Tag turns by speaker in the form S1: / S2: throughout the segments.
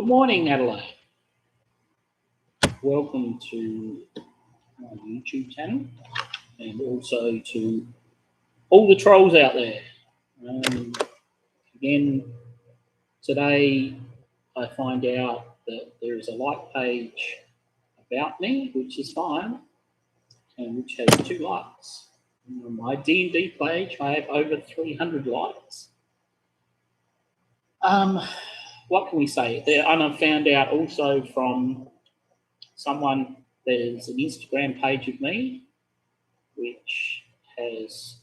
S1: Good morning, Adelaide. Welcome to my YouTube channel and also to all the trolls out there. Again, today I find out that there is a like page about me, which is fine, and which has 2 likes. On my D&D page, I have over 300 likes. What can we say? And I found out also from someone, there's an Instagram page of me, which has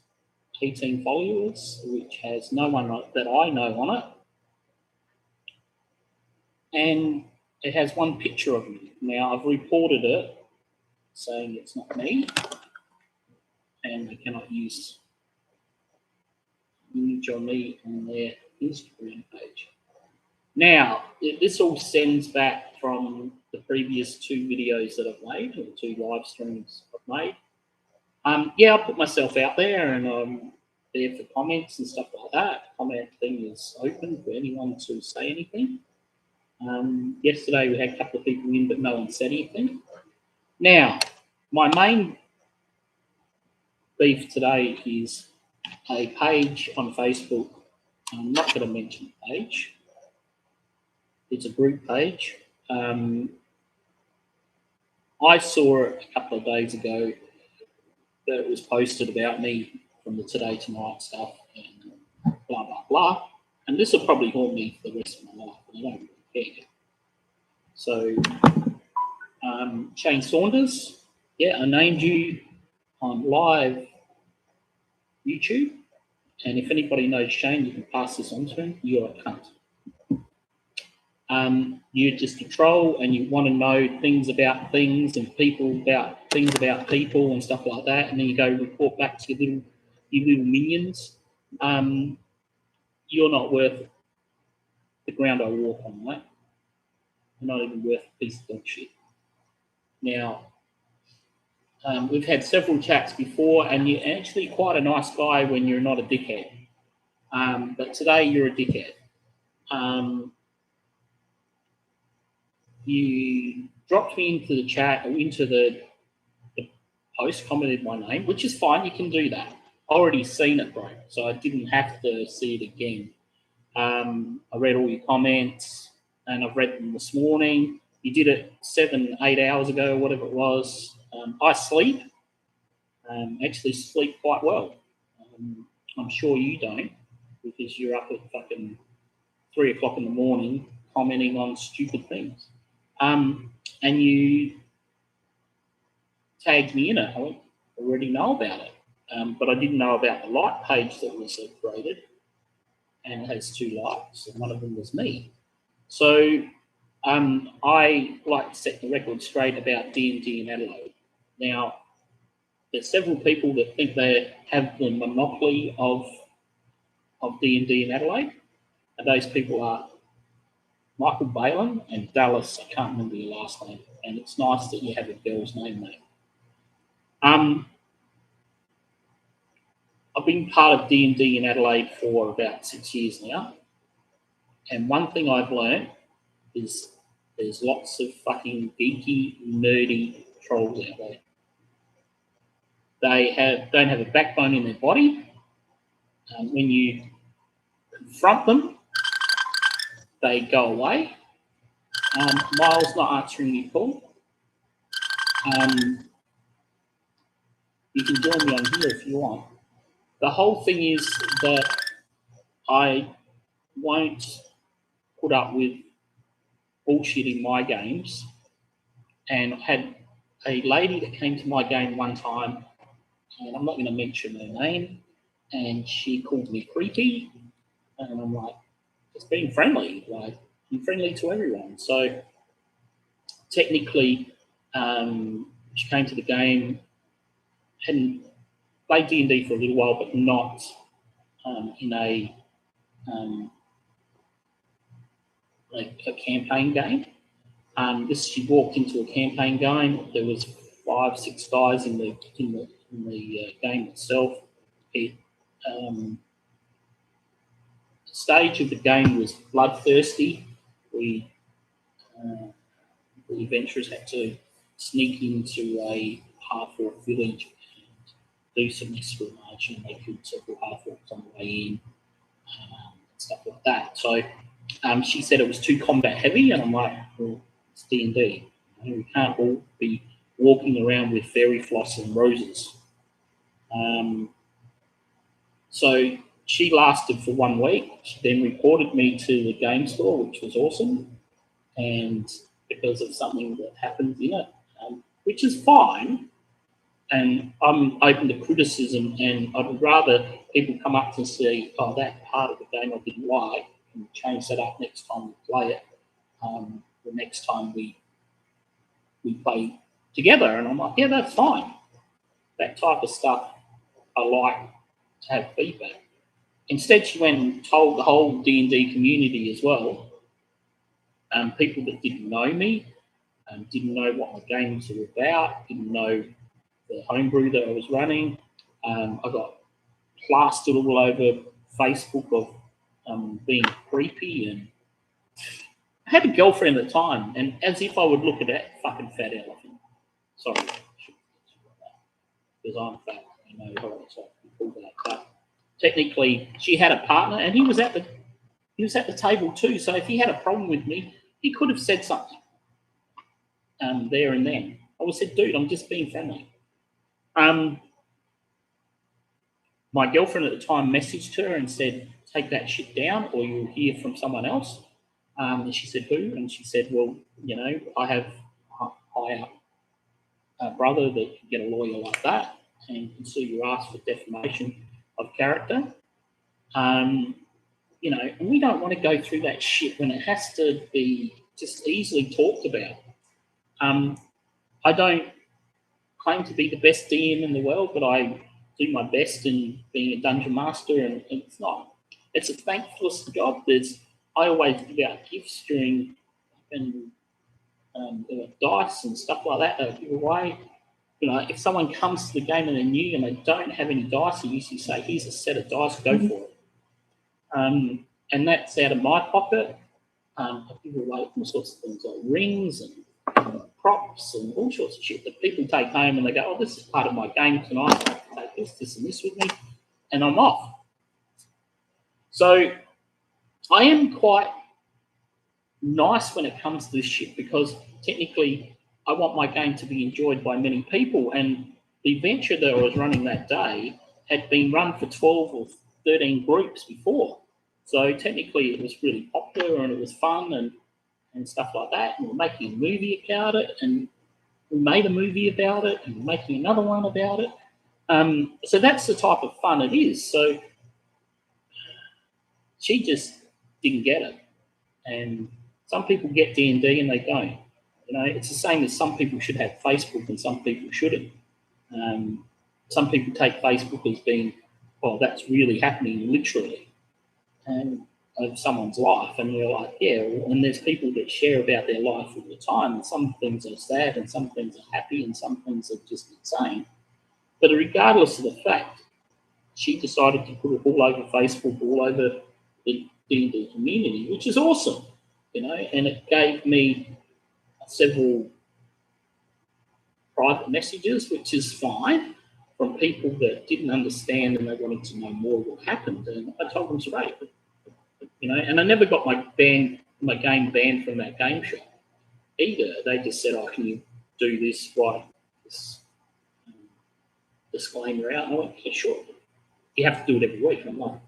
S1: 18 followers, which has no one that I know on it. And it has 1 picture of me. Now, I've reported it, saying it's not me, and they cannot use image of me on their Instagram page. Now, this all stems back from the previous 2 videos that I've made, or 2 live streams I've made. Yeah, I put myself out there, and I'm there for comments and stuff like that. The comment thing is open for anyone to say anything. Yesterday we had a couple of people in, but no one said anything. Now, my main beef today is a page on Facebook. I'm not going to mention the page. It's a group page. I saw it a couple of days ago that it was posted about me from the Today Tonight stuff and blah, blah, blah. And this will probably haunt me for the rest of my life, and I don't really care. So, Shane Saunders, yeah, I named you on live YouTube. And if anybody knows Shane, you can pass this on to him. You're a cunt. You're just a troll, and you want to know things about things and people about things about people and stuff like that, and then you go report back to your little minions. You're not worth the ground I walk on, mate. You're not even worth a piece of dog shit. Now, we've had several chats before, and you're actually quite a nice guy when you're not a dickhead. But today you're a dickhead. You dropped me into the chat, or into the post, commented my name, which is fine. You can do that. I already seen it, bro, so I didn't have to see it again. I read all your comments, and I've read them this morning. You did it 7-8 hours ago, or whatever it was. I sleep, actually sleep quite well. I'm sure you don't, because you're up at fucking 3 o'clock in the morning commenting on stupid things. And you tagged me in it. I already know about it, but I didn't know about the like page that was created, and it has 2 likes, and one of them was me. So I like to set the record straight about D&D in Adelaide. Now, there's several people that think they have the monopoly of D&D in Adelaide, and those people are Michael Balin and Dallas. I can't remember your last name, and it's nice that you have a girl's name, mate. I've been part of D&D in Adelaide for about 6 years now, and one thing I've learned is there's lots of fucking geeky, nerdy trolls out there. They don't have a backbone in their body. When you confront them, they go away. Miles not answering your call. You can join me on here if you want. The whole thing is that I won't put up with bullshit in my games. And I had a lady that came to my game one time, and I'm not going to mention her name, and she called me creepy, and I'm like, just being friendly. Like, I'm friendly to everyone. So technically, she came to the game, hadn't played D&D for a little while, but not in a campaign game. She walked into a campaign game. There was 5-6 guys in the game itself. The stage of the game was bloodthirsty. We the adventurers had to sneak into a half-orc village and do some espionage, and they killed several half-orcs on the way in, stuff like that. So she said it was too combat heavy, and I'm like, well, it's D&D. We can't all be walking around with fairy floss and roses. So she lasted for 1 week. She then reported me to the game store, which was awesome, and because of something that happened in it, which is fine. And I'm open to criticism, and I would rather people come up to say, oh, that part of the game I didn't like, and change that up next time we play it, the next time we play together. And I'm like, yeah, that's fine. That type of stuff I like to have feedback. Instead, she went and told the whole D&D community as well, people that didn't know me, didn't know what my games were about, didn't know the homebrew that I was running. I got plastered all over Facebook of being creepy, and I had a girlfriend at the time, and as if I would look at that fucking fat elephant. Sorry, because I'm fat. I know how it's like to be called that. But technically, she had a partner, and he was at the table too. So if he had a problem with me, he could have said something there and then. I would have said, dude, I'm just being friendly. My girlfriend at the time messaged her and said, take that shit down or you'll hear from someone else. And she said, who? And she said, well, I have a brother that can get a lawyer like that and can sue your ass for defamation of character. And we don't want to go through that shit when it has to be just easily talked about. I don't claim to be the best DM in the world, but I do my best in being a dungeon master, and it's a thankless job. I always give out gifts during dice and stuff like that I give away. If someone comes to the game and they're new and they don't have any dice, I usually say, here's a set of dice, go for it. And that's out of my pocket. I give away all sorts of things like rings and props and all sorts of shit that people take home and they go, oh, this is part of my game tonight. I have to take this and this with me, and I'm off. So I am quite nice when it comes to this shit because technically I want my game to be enjoyed by many people, and the adventure that I was running that day had been run for 12 or 13 groups before. So technically it was really popular and it was fun and stuff like that. And we're making a movie about it, and we made a movie about it, and we're making another one about it. So that's the type of fun it is. So she just didn't get it. And some people get D&D and they don't. It's the same as some people should have Facebook and some people shouldn't. Some people take Facebook as being, well, that's really happening literally of someone's life, and you're like, yeah, and there's people that share about their life all the time, and some things are sad and some things are happy and some things are just insane. But regardless of the fact, she decided to put it all over Facebook, all over the D&D community, which is awesome, and it gave me several private messages, which is fine, from people that didn't understand and they wanted to know more what happened, and I told them straight. And I never got my game banned from that game shop either. They just said, oh, can you do this, write this disclaimer out? And I went, yeah, sure. You have to do it every week. I'm like,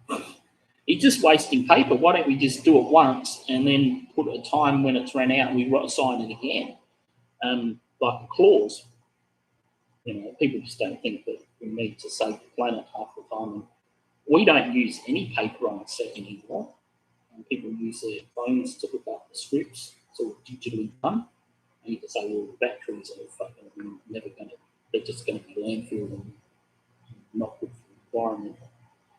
S1: you're just wasting paper. Why don't we just do it once and then put a time when it's run out and we sign it again? Like a clause. People just don't think that we need to save the planet half the time. And we don't use any paper on the set anymore. People use their phones to look up the scripts. It's all digitally done. And you can say, well, the batteries are fucking they're just going to be landfill and not good for the environment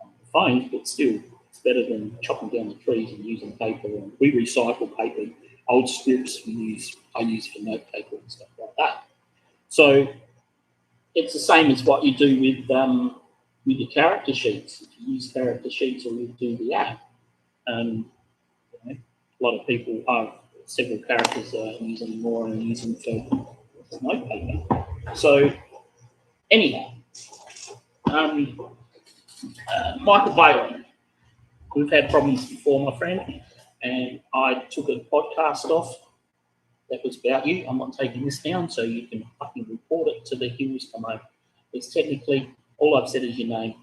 S1: on the phones, but still, it's better than chopping down the trees and using paper. And we recycle paper. Old scripts I use for note paper and stuff like that. So it's the same as what you do with your character sheets. If you use character sheets or you do the app, a lot of people have several characters I'm using more and using for notepaper. So anyhow, Michael Bailey. We've had problems before, my friend, and I took a podcast off that was about you. I'm not taking this down, so you can fucking report it to the hills come home. It's technically, all I've said is your name,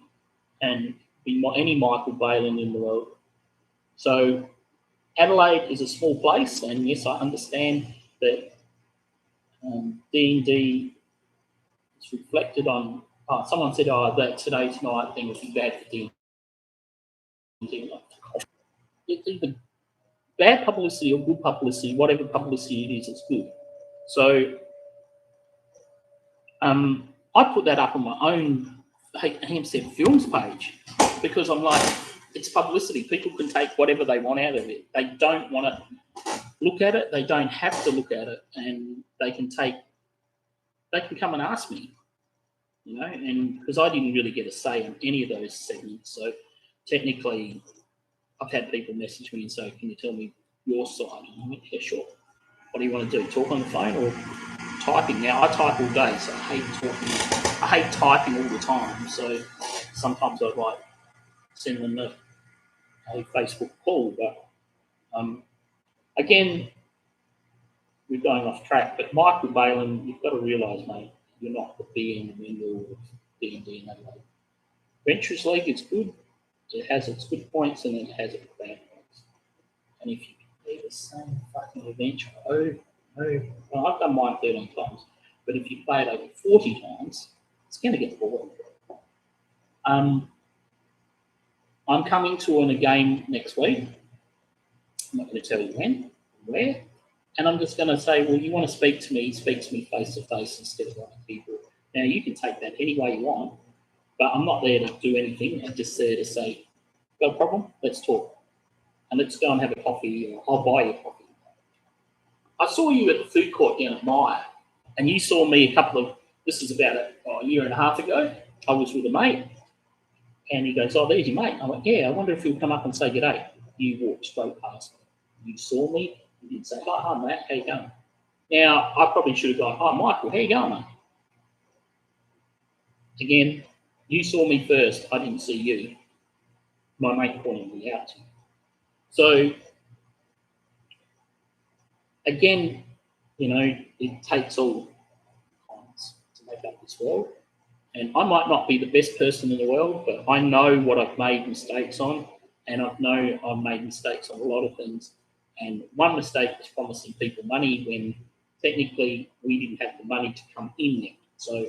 S1: and be any Michael Bailey in the world. So Adelaide is a small place, and yes, I understand that D&D is reflected on. Someone said, that Today Tonight thing would be bad for D&D. It's either bad publicity or good publicity. Whatever publicity it is, it's good. So I put that up on my own Hampstead Films page because I'm like, it's publicity. People can take whatever they want out of it. They don't want to look at it. They don't have to look at it, and they can come and ask me, and because I didn't really get a say in any of those segments. So technically, I've had people message me and say, can you tell me your side? And I'm like, yeah, sure. What do you want to do? Talk on the phone or typing? Now, I type all day, so I hate talking. I hate typing all the time. So sometimes I'd like send them a Facebook call. But again, we're going off track. But Michael Balin, you've got to realise, mate, you're not the be and end all of D&D in Adelaide. Ventures League is good. It has its good points and it has its bad points. And if you play the same fucking adventure well, I've done mine 13 times, but if you play it over 40 times, it's going to get boring. I'm coming to a game next week. I'm not going to tell you when, where, and I'm just going to say, well, you want to speak to me face to face instead of other people. Now, you can take that any way you want, but I'm not there to do anything. I'm just there to say, got a problem? Let's talk. And let's go and have a coffee, or I'll buy you coffee. I saw you at the food court down at Myer, and you saw me this is about a year and a half ago. I was with a mate, and he goes, there's your mate. I went, yeah, I wonder if he'll come up and say g'day. You walked straight past me. You saw me. You didn't say, hi, Matt, how you going? Now, I probably should have gone, hi, Michael, how you going, mate? Again, you saw me first. I didn't see you. My mate pointed me out to you. So, again, it takes all kinds to make up this world. And I might not be the best person in the world, but I know what I've made mistakes on, and I know I've made mistakes on a lot of things. And one mistake was promising people money when technically we didn't have the money to come in there. So,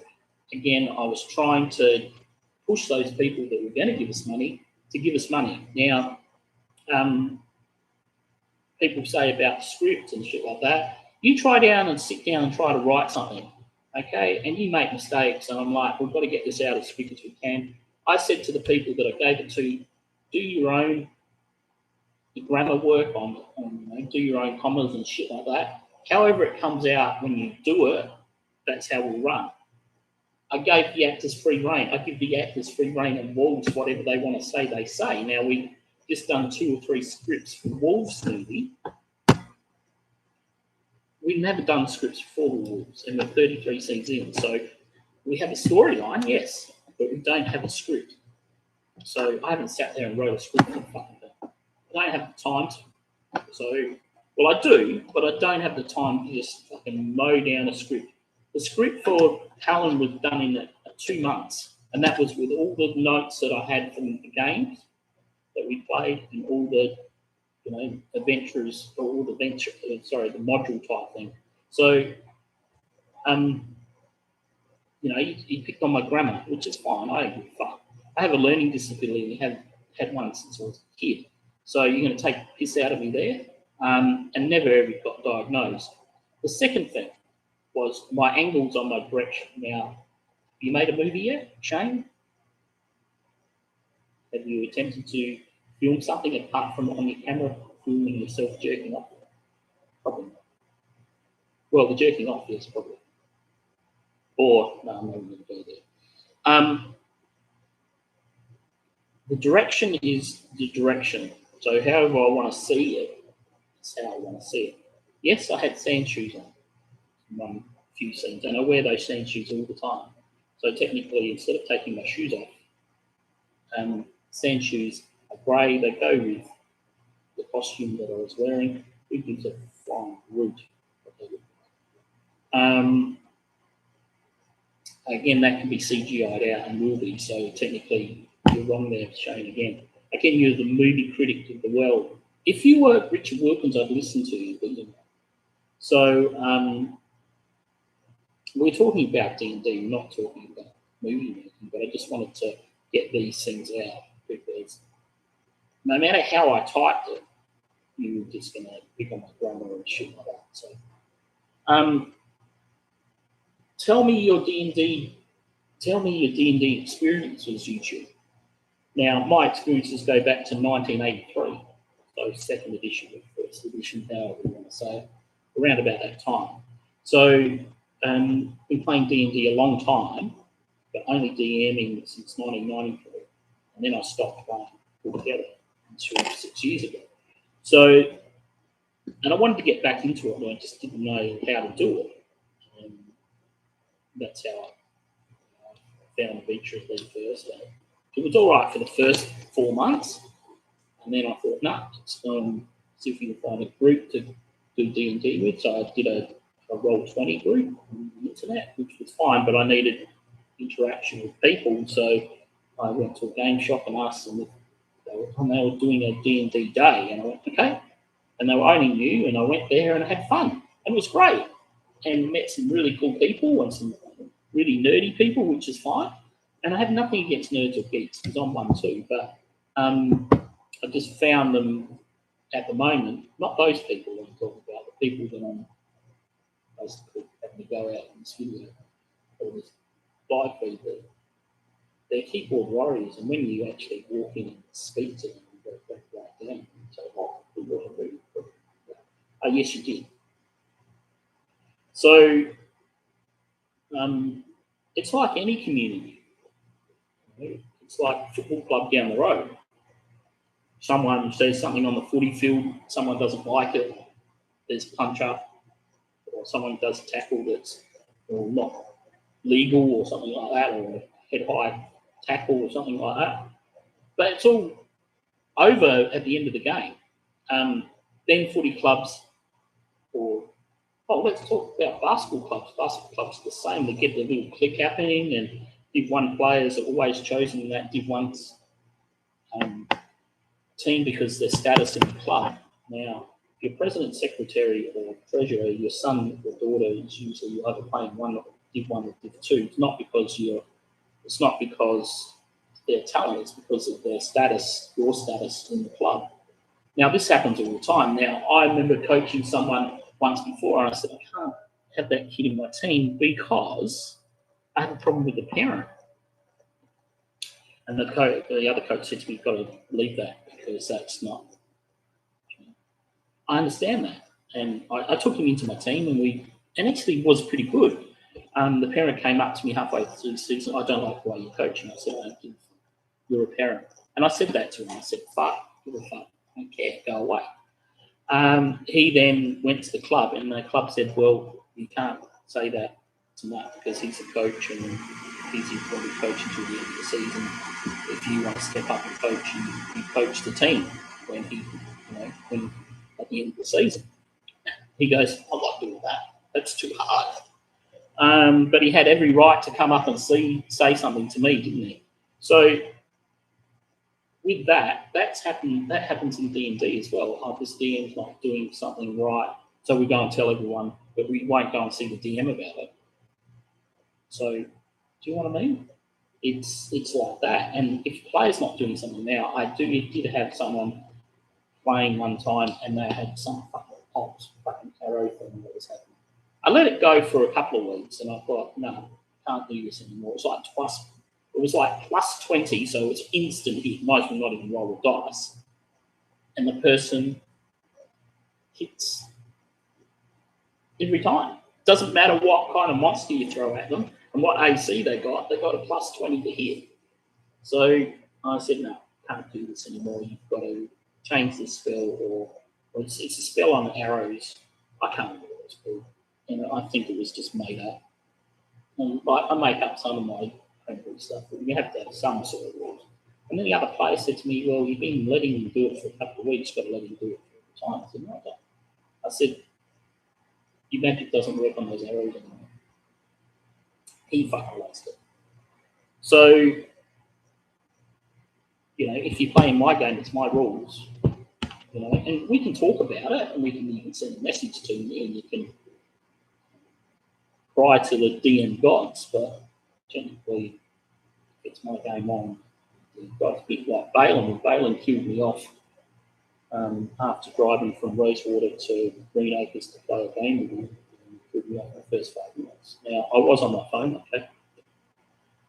S1: again, I was trying to push those people that were going to give us money to give us money. Now, people say about scripts and shit like that. You sit down and try to write something, okay? And you make mistakes, and I'm like, we've got to get this out as quick as we can. I said to the people that I gave it to, do your own grammar work on do your own commas and shit like that. However it comes out when you do it, that's how we'll run. I gave the actors free rein. I give the actors free rein and Wolves, whatever they want to say, they say. Now, we've just done 2 or 3 scripts for Wolves movie. We've never done scripts for Wolves, and we're 33 scenes in. So we have a storyline, yes, but we don't have a script. So I haven't sat there and wrote a script for fucking thing. I don't have the time to. So, well, I do, but I don't have the time to just fucking mow down a script. The script for Helen was done in 2 months, and that was with all the notes that I had from the games that we played and all the, adventures, or all the the module type thing. So, he picked on my grammar, which is fine. I don't give a fuck. I have a learning disability and have had one since I was a kid. So you're going to take the piss out of me there, and never ever got diagnosed. The second thing was my angles on my direction. Now, you made a movie yet, Shane? Have you attempted to film something apart from on your camera, filming yourself jerking off? Probably not. Well, the jerking off, yes, probably. Or, no, I'm not going to go there. The direction is the direction. So however I want to see it, it's how I want to see it. Yes, I had sand shoes on in one few scenes, and I wear those sand shoes all the time. So technically, instead of taking my shoes off, sand shoes are grey. They go with the costume that I was wearing. It gives a flying root. Again, that can be CGI'd out and will be, so technically you're wrong there, Shane, again. Again, you're the movie critic of the world. If you were Richard Wilkins, I'd listen to you, but you know. So we're talking about D&D, not talking about movie making, but I just wanted to get these things out because no matter how I typed it, you were just going to pick on my grammar and shit like that. So, tell me your D&D experiences, YouTube. Now, my experiences go back to 1983, so second edition or first edition, however you want to say it, around about that time. So, been playing D&D a long time, but only DMing since 1993, and then I stopped playing altogether until 6 years ago. So, and I wanted to get back into it, but I just didn't know how to do it. And that's how I found Adventure League first. It was all right for the first 4 months, and then I thought, nah, let's see if we can find a group to do D&D with. So I did a Roll20 group on the internet, which was fine, but I needed interaction with people. So I went to a game shop and asked them if they were doing a D&D day, and I went, okay. And they were only new, and I went there and I had fun. And it was great. And met some really cool people and some really nerdy people, which is fine. And I have nothing against nerds or geeks, because I'm one too. But I just found them at the moment, not those people I'm talking about, the people that I'm basically having to go out in this video or this live feed, they're keyboard warriors. And when you actually walk in and speak to them, you go back right down and say, oh, good work, good work. Oh, yes, you did. So it's like any community. It's like a football club down the road. Someone says something on the footy field, someone doesn't like it, there's punch up, or someone does a tackle that's not legal or something like that, or a head high tackle or something like that. But it's all over at the end of the game. Then footy clubs, let's talk about basketball clubs. Basketball clubs are the same. They get the little click happening, and Div 1 players are always chosen in that Div 1's team because their status in the club. Now, if you're president, secretary, or treasurer, your son or daughter is usually either playing Div 1 or Div 2. It's not because their talent, it's because of their status, your status in the club. Now, this happens all the time. Now, I remember coaching someone once before, and I said, I can't have that kid in my team because I have a problem with the parent. And the other coach said to me, you've got to leave that because that's not. I understand that. And I took him into my team, and actually was pretty good. The parent came up to me halfway through the season, I don't like the way you're coaching. I said, you're a parent. And I said that to him. I said, fuck, give a fuck. I don't care, go away. He then went to the club, and the club said, well, you can't say that to Matt because he's a coach and he's probably coach until the end of the season. If you want to step up and coach, you coach the team when at the end of the season. He goes, I'm not doing that. That's too hard. But he had every right to come up and say something to me, didn't he? So with that happens in D&D as well. This DM's not doing something right, so we go and tell everyone, but we won't go and see the DM about it. So, do you know what I mean? It's like that. And if the player's not doing something now, I did have someone playing one time, and they had some fucking arrow thing that was happening. I let it go for a couple of weeks, and I thought, no, can't do this anymore. It was like plus 20, so it's instant hit. Might as well not even roll the dice. And the person hits every time. Doesn't matter what kind of monster you throw at them and what AC they got a plus 20 to hit. So I said, no, can't do this anymore. You've got to change the spell, or it's a spell on arrows. I can't remember what it's called. I think it was just made up. And I make up some of my homebrew stuff, but you have to have some sort of rules. And then the other player said to me, well, you've been letting him do it for a couple of weeks, got to let him do it for a time. I said, no, I said, your magic doesn't work on those arrows anymore. He fucking lost it. So, if you play in my game, it's my rules. And we can talk about it, and you can send a message to me, and you can cry to the DM gods, but technically, it's my game on. You've got a bit like Balin. Balin killed me off after driving from Rosewater to Green Acres to play a game with him. Killed me off the first 5 minutes. Now, I was on my phone, okay?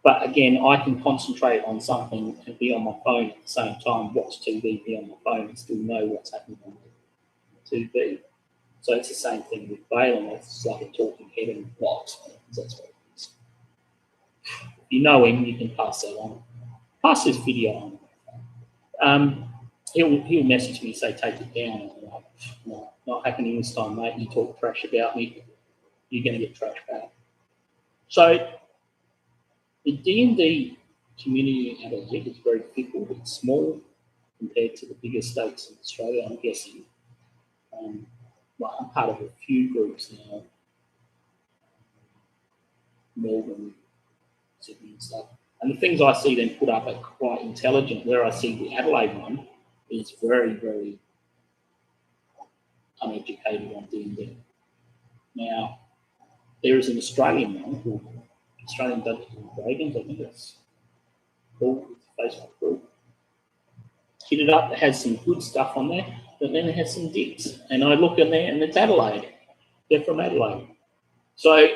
S1: But again, I can concentrate on something and be on my phone at the same time, watch TV, be on my phone, and still know what's happening on the TV. So it's the same thing with Balin. It's like a talking head and box. That's what it is. If you know him, you can pass that on. Pass this video on. He'll message me, say, take it down. I'm like, no, not happening this time, mate. You talk trash about me, you're going to get trash back. So the D&D community in Adelaide is very fickle. It's small compared to the bigger states in Australia, I'm guessing. Well, I'm part of a few groups now. Melbourne, Sydney and stuff. And the things I see them put up are quite intelligent, where I see the Adelaide one is very, very uneducated on D&D. Now, there is an Australian one called Australian Dungeons and Dragons, I think that's called, it's a Facebook group. Hit it up, it has some good stuff on there, but then it has some dicks. And I look in there and it's Adelaide. They're from Adelaide. So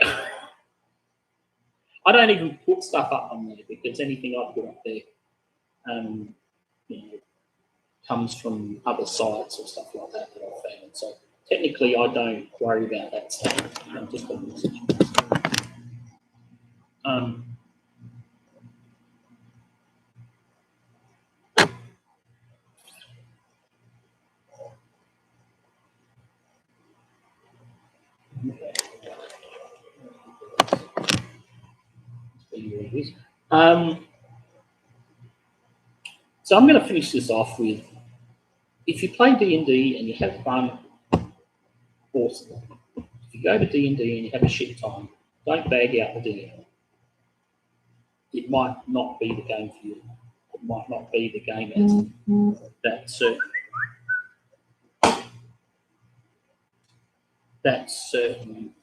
S1: I don't even put stuff up on there because anything I put up there comes from other sites or stuff like that I've found. So technically I don't worry about that stuff. I'm just a message. So I'm going to finish this off with, if you play D&D and you have fun, awesome. If you go to D&D and you have a shit time, don't bag out the DM. It might not be the game for you. It might not be the game that's certain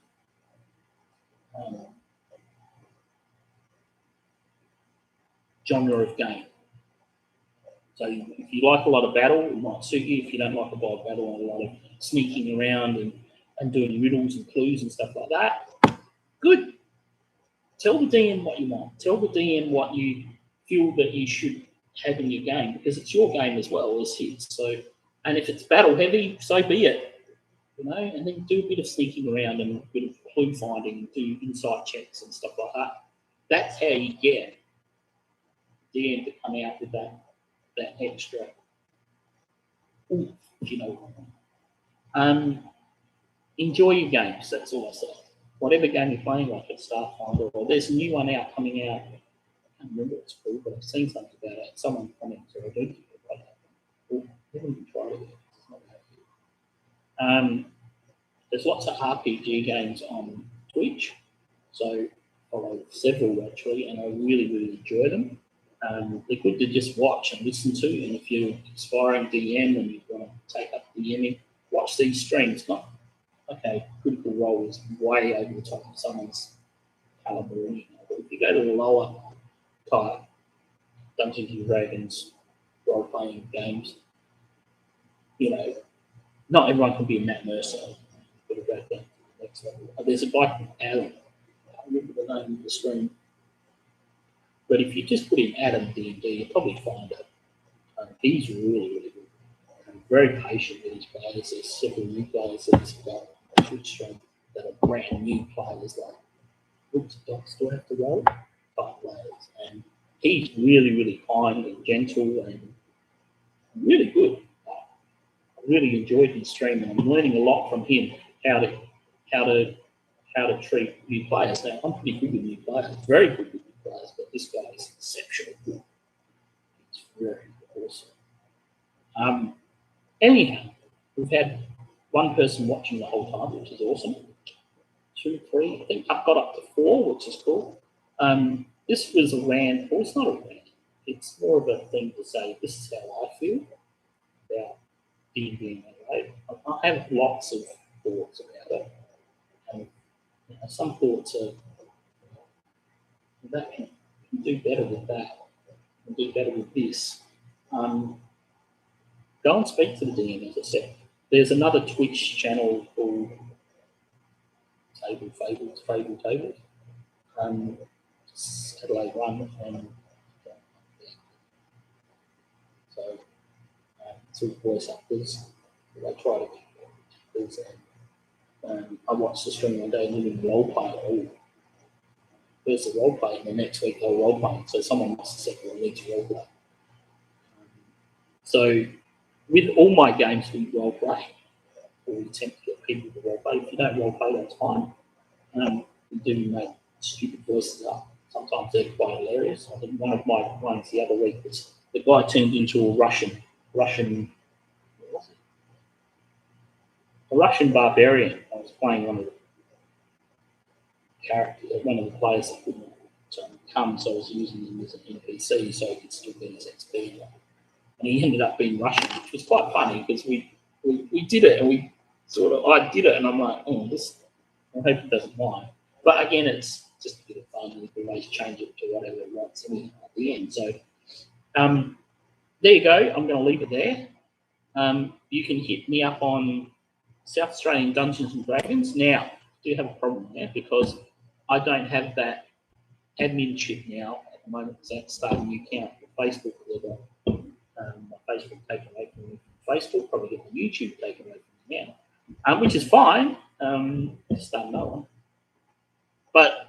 S1: genre of game. So if you like a lot of battle, it might suit you. If you don't like a lot of battle and a lot of sneaking around and doing riddles and clues and stuff like that, good. Tell the DM what you want. Tell the DM what you feel that you should have in your game, because it's your game as well as his. So, and if it's battle heavy, so be it. And then do a bit of sneaking around and a bit of clue finding, do insight checks and stuff like that. That's how you get DM to come out with that extra oomph, if you know what I mean. Enjoy your games, that's all I say. Whatever game you're playing, like a Starfinder, or there's a new one out coming out. I can't remember what it's called, but I've seen something about it. Someone commented, so I don't think I haven't even tried it yet. It's not out yet. There's lots of RPG games on Twitch, so I follow several actually, and I really, really enjoy them. They're good to just watch and listen to, and if you're aspiring DM and you want to take up DMing, watch these streams. Not okay, Critical Role is way over the top of someone's caliber, but if you go to the lower type Dungeons and Dragons role-playing games, not everyone can be a Matt Mercer. But about that next level. There's a guy called Adam. I can't remember the name of the stream. But if you just put in Adam D&D, you'll probably find it. He's really, really good. Very patient with his players. There's several new players that he's got on Twitch stream that are brand new players, like, oops, docs, do I have to roll? Type players. And he's really, really kind and gentle and really good. I really enjoyed his stream, and I'm learning a lot from him. how to treat new players. Now, I'm pretty good with new players, very good with new players, but this guy is exceptional good. It's very awesome. Anyhow, we've had one person watching the whole time, which is awesome. 2, 3, I think I've got up to 4, which is cool. This was a rant, well, it's not a rant. It's more of a thing to say, this is how I feel about D&D. I have lots of thoughts about it. And some thoughts are, that can do better with that, can do better with this. Go and speak to the DM, as I said. There's another Twitch channel called Fables. Adelaide 1 and so it's all voice actors. I try to keep these. I watched the stream one day and doing role play. Oh, there's a role play, and the next week they're role playing. So someone must have said, "Well, I need to role play." So with all my games, we role play, or we attempt to get people to role play. If you don't role play, that's fine. We do make stupid voices up. Sometimes they're quite hilarious. I think one of my ones the other week was the guy turned into a Russian barbarian. I was playing one of the characters, one of the players that couldn't come, so I was using him as an NPC so he could still get his XP. And he ended up being Russian, which was quite funny because we did it and I did it and I'm like, I hope he doesn't mind. But again, it's just a bit of fun. We can always change it to whatever it wants at the end. So there you go. I'm going to leave it there. You can hit me up on South Australian Dungeons and Dragons. Now, I do have a problem there because I don't have that adminship now at the moment because I started a new account for Facebook. My Facebook taken away from me from Facebook, probably get the YouTube taken away from me now, which is fine. Just start another one. But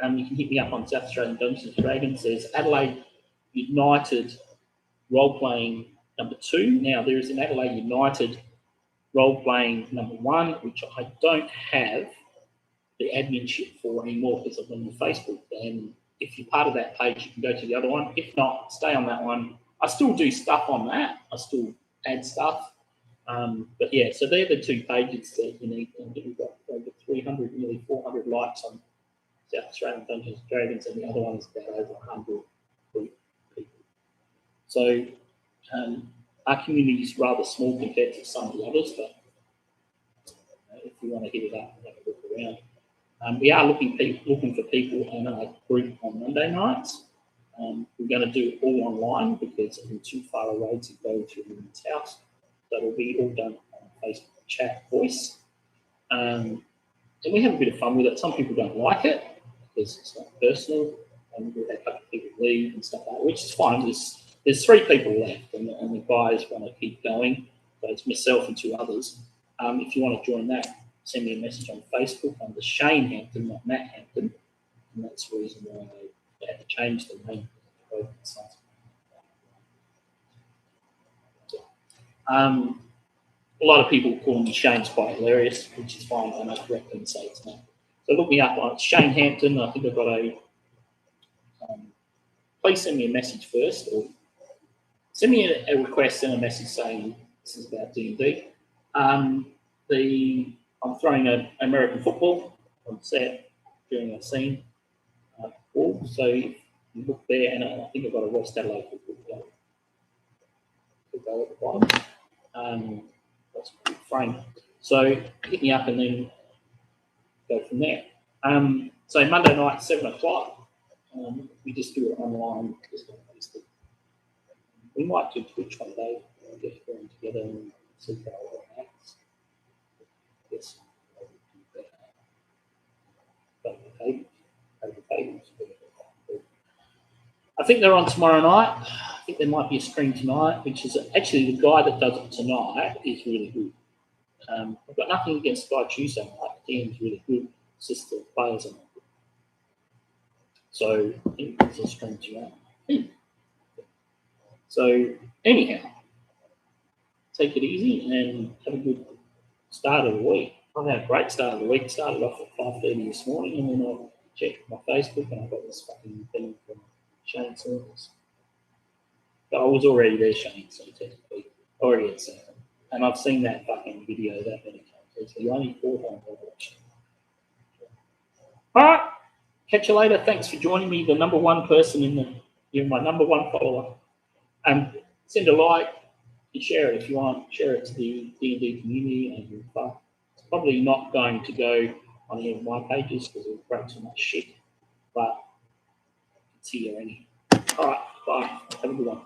S1: you can hit me up on South Australian Dungeons and Dragons. There's Adelaide United role-playing number 2. Now, there is an Adelaide United role-playing number 1, which I don't have the adminship for anymore because I'm on the Facebook. And if you're part of that page, you can go to the other one. If not, stay on that one. I still do stuff on that. I still add stuff. But yeah, so they're the 2 pages that you need. And we've got over 300, nearly 400 likes on South Australian Dungeons and Dragons, and the other one's about over 100 people. So our community is rather small compared to some of the others, but if you want to hit it up and have a look around. We are looking for people in our group on Monday nights. We're going to do it all online because I'm too far away to go to a woman's house. So it'll be all done on Facebook chat voice. And we have a bit of fun with it. Some people don't like it because it's not personal, and we've had a couple of people leave and stuff like that, which is fine. There's 3 people left, and the guys want to keep going. So it's myself and 2 others. If you want to join that, send me a message on Facebook under Shane Hampton, not Matt Hampton, and that's the reason why they had to change the name. A lot of people call me Shane's quite hilarious, which is fine. I don't correct them and say it's not. So look me up on Shane Hampton. I think I've got a. Please send me a message first, or send me a request and a message saying this is about D&D. I'm throwing an American football on set during a scene. So you look there, and I think I've got a West Adelaide football go at the bottom. That's a good frame. So hit me up and then go from there. So Monday night, 7 o'clock, we just do it online. We might do Twitch one day, get everyone together and see how it acts. Yes, but the tables. I think they're on tomorrow night. I think there might be a stream tonight, which is actually the guy that does it tonight is really good. I've got nothing against Guy Tuesday night. The team's really good. It's just the players are not good. So I think there's a stream tonight. So anyhow, take it easy and have a good start of the week. I've had a great start of the week. Started off at 5:30 this morning, and then I checked my Facebook, and I got this fucking thing from Shane Saunders. But I was already there, Shane, so technically already had seen it. And I've seen that fucking video that many times. It's the only 4 times I've watched it. All right, catch you later. Thanks for joining me, the number one person in the, you're my number one follower. Send a like and share it if you want. Share it to the D&D community, and it's probably not going to go on any of my pages because it'll break too much shit. But it's here anyway. All right, bye. Have a good one.